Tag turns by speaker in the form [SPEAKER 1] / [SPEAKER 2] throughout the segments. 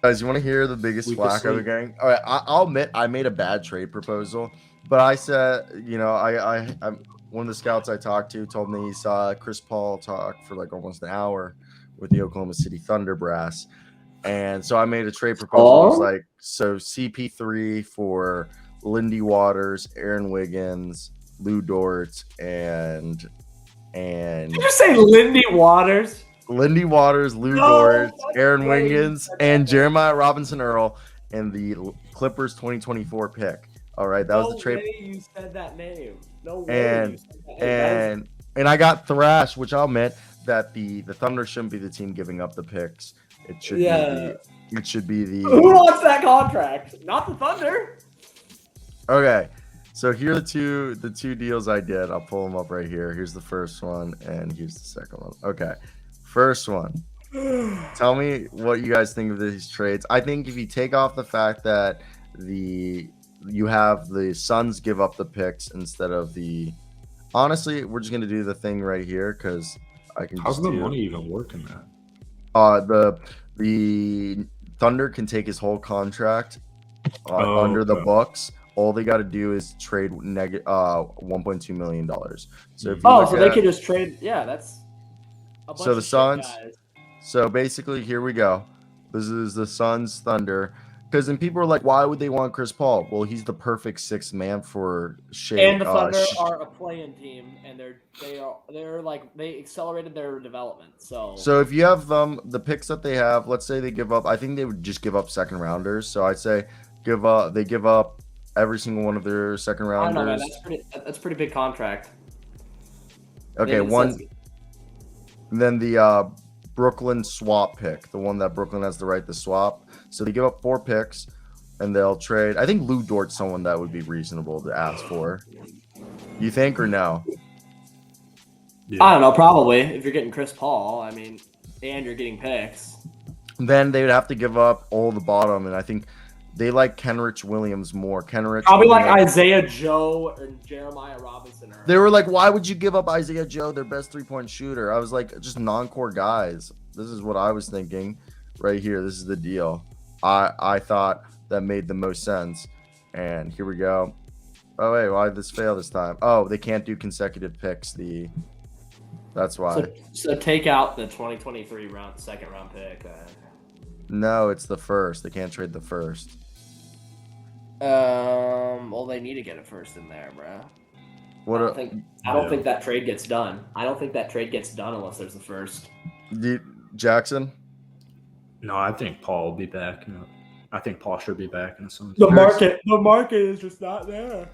[SPEAKER 1] Guys, you want to hear the biggest
[SPEAKER 2] We could
[SPEAKER 1] whack of the
[SPEAKER 2] sleep.
[SPEAKER 1] gang? All right, I'll admit I made a bad trade proposal, but I said, I'm one of the scouts I talked to told me he saw Chris Paul talk for like almost an hour with the Oklahoma City Thunder brass, and so I made a trade proposal. It was
[SPEAKER 3] Oh,
[SPEAKER 1] like so CP3 for Lindy Waters, Aaron Wiggins, Lou Dort, and
[SPEAKER 3] did you say Lindy Waters?
[SPEAKER 1] Lindy Waters, Lou
[SPEAKER 3] No
[SPEAKER 1] Dort, Aaron
[SPEAKER 3] way you
[SPEAKER 1] Wiggins,
[SPEAKER 3] said
[SPEAKER 1] and
[SPEAKER 3] that name.
[SPEAKER 1] Jeremiah Robinson Earl, and the Clippers 2024 pick. All right, that was the trade.
[SPEAKER 3] No way you said that name. No way you
[SPEAKER 1] And
[SPEAKER 3] said that name. That is,
[SPEAKER 1] and I got thrashed, which I'll admit that the Thunder shouldn't be the team giving up the picks. It should be the
[SPEAKER 3] who wants that contract? Not the Thunder.
[SPEAKER 1] Okay. So here are the two deals I did. I'll pull them up right here. Here's the first one, and here's the second one. Okay, first one. Tell me what you guys think of these trades. I think if you take off the fact that you have the Suns give up the picks instead of the. Honestly, we're just gonna do the thing right here because I can.
[SPEAKER 2] How's
[SPEAKER 1] just
[SPEAKER 2] the
[SPEAKER 1] do,
[SPEAKER 2] money even working that?
[SPEAKER 1] The Thunder can take his whole contract under the
[SPEAKER 2] okay.
[SPEAKER 1] books. All they got to do is trade $1.2 million. So if you
[SPEAKER 3] Oh,
[SPEAKER 1] look
[SPEAKER 3] so they
[SPEAKER 1] at-
[SPEAKER 3] could just trade. Yeah, that's. A bunch
[SPEAKER 1] So the
[SPEAKER 3] of shit
[SPEAKER 1] Suns-
[SPEAKER 3] guys.
[SPEAKER 1] So basically, here we go. This is the Suns Thunder. Because then people are like, why would they want Chris Paul? Well, he's the perfect sixth man for Shea.
[SPEAKER 3] And the Thunder are a play-in team, and they're like they accelerated their development. So
[SPEAKER 1] if you have the picks that they have, let's say they give up. I think they would just give up second rounders. So I'd say they give up every single one of their second
[SPEAKER 3] I don't
[SPEAKER 1] rounders.
[SPEAKER 3] know, man. That's a pretty big contract.
[SPEAKER 1] Okay,
[SPEAKER 3] Maybe
[SPEAKER 1] one.
[SPEAKER 3] that's-
[SPEAKER 1] Then the Brooklyn swap pick, the one that Brooklyn has the right to swap. So they give up 4 picks, and they'll trade. I think Lou Dort's someone that would be reasonable to ask for. You think or no?
[SPEAKER 3] I don't know. Probably if you're getting Chris Paul, I mean, and you're getting picks.
[SPEAKER 1] Then they would have to give up all the bottom, and I think they like Kenrich Williams more. Kenrich
[SPEAKER 3] Probably like
[SPEAKER 1] Williams-
[SPEAKER 3] Isaiah Joe and Jeremiah Robinson.
[SPEAKER 1] They were like, why would you give up Isaiah Joe, their best 3-point shooter? I was like, just non-core guys. This is what I was thinking right here. This is the deal. I thought that made the most sense. And here we go. Oh, wait, why did this fail this time? Oh, they can't do consecutive picks. That's why.
[SPEAKER 3] So take out the 2023 second round pick.
[SPEAKER 1] No, it's the first. They can't trade the first.
[SPEAKER 3] Well, they need to get it first in there, bro. I don't think that trade gets done. I don't think that trade gets done unless there's the first.
[SPEAKER 1] Jackson?
[SPEAKER 2] No, I think Paul will be back. I think Paul should be back in the Suns.
[SPEAKER 3] The market is just not there.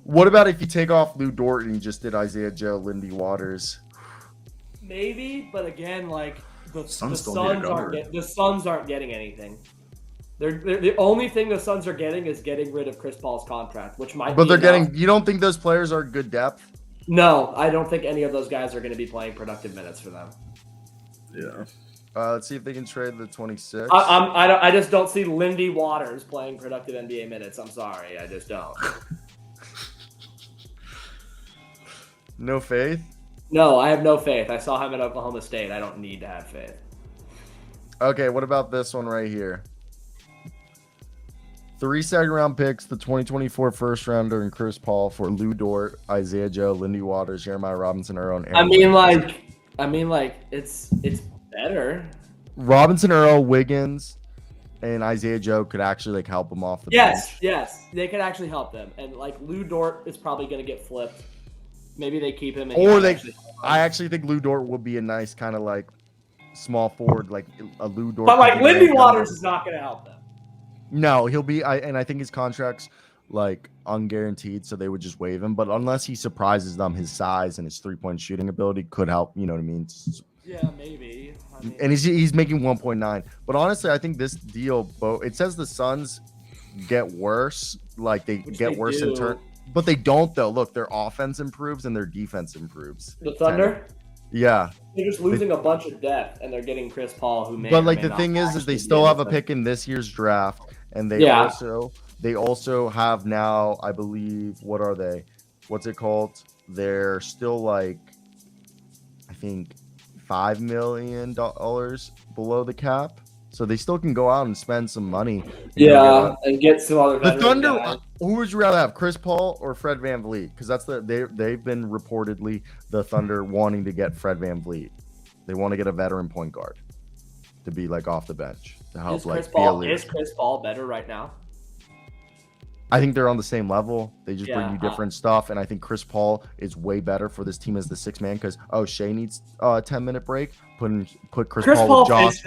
[SPEAKER 1] What about if you take off Lou Dort and you just did Isaiah Joe, Lindy Waters?
[SPEAKER 3] Maybe, but again, like the
[SPEAKER 2] Suns
[SPEAKER 3] aren't getting anything. They're the only thing the Suns are getting is getting rid of Chris Paul's contract, which might.
[SPEAKER 1] But
[SPEAKER 3] be
[SPEAKER 1] they're
[SPEAKER 3] enough.
[SPEAKER 1] getting. You don't think those players are good depth?
[SPEAKER 3] No, I don't think any of those guys are going to be playing productive minutes for them.
[SPEAKER 2] Yeah.
[SPEAKER 1] Let's see if they can trade the 26.
[SPEAKER 3] I just don't see Lindy Waters playing productive NBA minutes. I'm sorry, I just don't.
[SPEAKER 1] No faith?
[SPEAKER 3] No, I have no faith. I saw him at Oklahoma State. I don't need to have faith.
[SPEAKER 1] Okay, what about this one right here? 3 second-round picks, the 2024 first-rounder, and Chris Paul for Lou Dort, Isaiah Joe, Lindy Waters, Jeremiah Robinson Earl, and Aaron
[SPEAKER 3] Wiggins. It's better.
[SPEAKER 1] Robinson Earl, Wiggins, and Isaiah Joe could actually help them off the bench.
[SPEAKER 3] Yes, they could actually help them. And Lou Dort is probably going to get flipped. Maybe they keep him.
[SPEAKER 1] I actually think Lou Dort would be a nice kind of small forward, like a Lou Dort.
[SPEAKER 3] But Lindy Waters is not going to help them.
[SPEAKER 1] No, he'll be. I think his contract's unguaranteed, so they would just waive him. But unless he surprises them, his size and his 3-point shooting ability could help. You know what I mean?
[SPEAKER 3] Yeah, maybe.
[SPEAKER 1] And he's making 1.9. But honestly, I think this deal, it says the Suns get worse. They get worse in turn. But they don't, though. Look, their offense improves and their defense improves.
[SPEAKER 3] The Thunder?
[SPEAKER 1] Yeah.
[SPEAKER 3] They're just losing a bunch of depth, and they're getting Chris Paul, who may.
[SPEAKER 1] But the thing is they still have a pick in this year's draft, and they also have now, I believe, what are they? What's it called? They're still I think $5 million below the cap. so they still can go out and spend some money.
[SPEAKER 3] And get some other.
[SPEAKER 1] The Thunder.
[SPEAKER 3] Guys.
[SPEAKER 1] Who would you rather have, Chris Paul or Fred VanVleet? Because that's they've been reportedly the Thunder wanting to get Fred VanVleet. They want to get a veteran point guard to be like off the bench to help
[SPEAKER 3] Is Chris Paul better right now?
[SPEAKER 1] I think they're on the same level. They just bring you different stuff, and I think Chris Paul is way better for this team as the sixth man because Shea needs a 10-minute break. Put Chris Paul with Josh.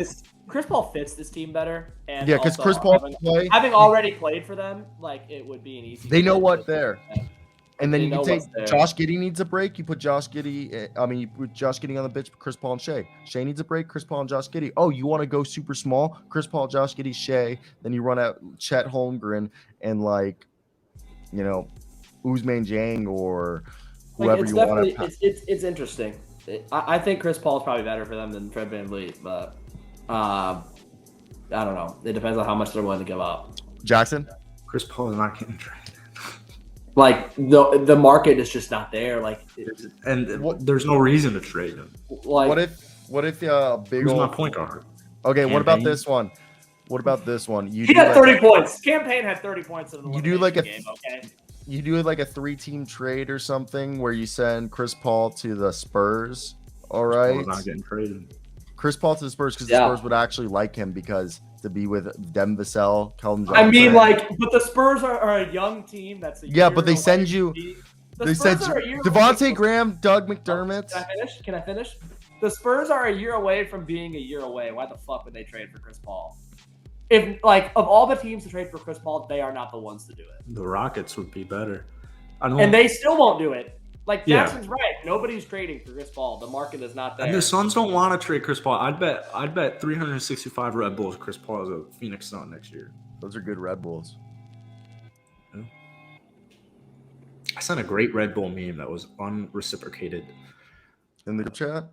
[SPEAKER 3] Chris Paul fits this team better. And
[SPEAKER 1] yeah, because Chris Paul
[SPEAKER 3] having already played for them, like it would be an easy.
[SPEAKER 1] They know what they're. And then you take Josh Giddey needs a break. You put Josh Giddey. You put Josh Giddey on the bench. Chris Paul and Shea. Shea needs a break. Chris Paul and Josh Giddey. Oh, you want to go super small? Chris Paul, Josh Giddey, Shea. Then you run out Chet Holmgren and Ousmane Dieng or whoever you want to.
[SPEAKER 3] It's interesting. I think Chris Paul is probably better for them than Fred VanVleet, but I don't know. It depends on how much they're willing to give up.
[SPEAKER 1] Jackson,
[SPEAKER 2] Chris Paul is not getting traded.
[SPEAKER 3] Like the market is just not there.
[SPEAKER 2] There's no reason to trade him.
[SPEAKER 1] Like, what if big
[SPEAKER 2] who's
[SPEAKER 1] old
[SPEAKER 2] my point guard?
[SPEAKER 1] Okay, Campaign? What about this one? What about this one?
[SPEAKER 3] He got 30 points. Campaign had 30 points in the game. Okay.
[SPEAKER 1] You do like a 3-team trade or something where you send Chris Paul to the Spurs. All right.
[SPEAKER 2] He's not getting traded.
[SPEAKER 1] Chris Paul to the Spurs because the Spurs would actually like him because to be with Dem Vassell, Keldon Johnson.
[SPEAKER 3] I mean, but the Spurs are a young team. That's
[SPEAKER 1] but they send you. They send you Devontae Graham, Doug McDermott.
[SPEAKER 3] Can I finish? The Spurs are a year away from being a year away. Why the fuck would they trade for Chris Paul? If of all the teams to trade for Chris Paul, they are not the ones to do it.
[SPEAKER 2] The Rockets would be better.
[SPEAKER 3] And they still won't do it. Jackson's right. Nobody's trading for Chris Paul. The market is not there.
[SPEAKER 2] And the Suns don't want to trade Chris Paul. I'd bet 365 Red Bulls Chris Paul is a Phoenix Sun next year.
[SPEAKER 1] Those are good Red Bulls.
[SPEAKER 2] Yeah. I sent a great Red Bull meme that was unreciprocated.
[SPEAKER 1] In the chat?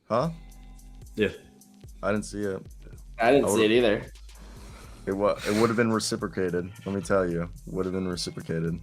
[SPEAKER 1] Huh?
[SPEAKER 2] Yeah.
[SPEAKER 1] I didn't see it.
[SPEAKER 3] I didn't see it either.
[SPEAKER 1] It would have been reciprocated. Let me tell you. It would have been reciprocated.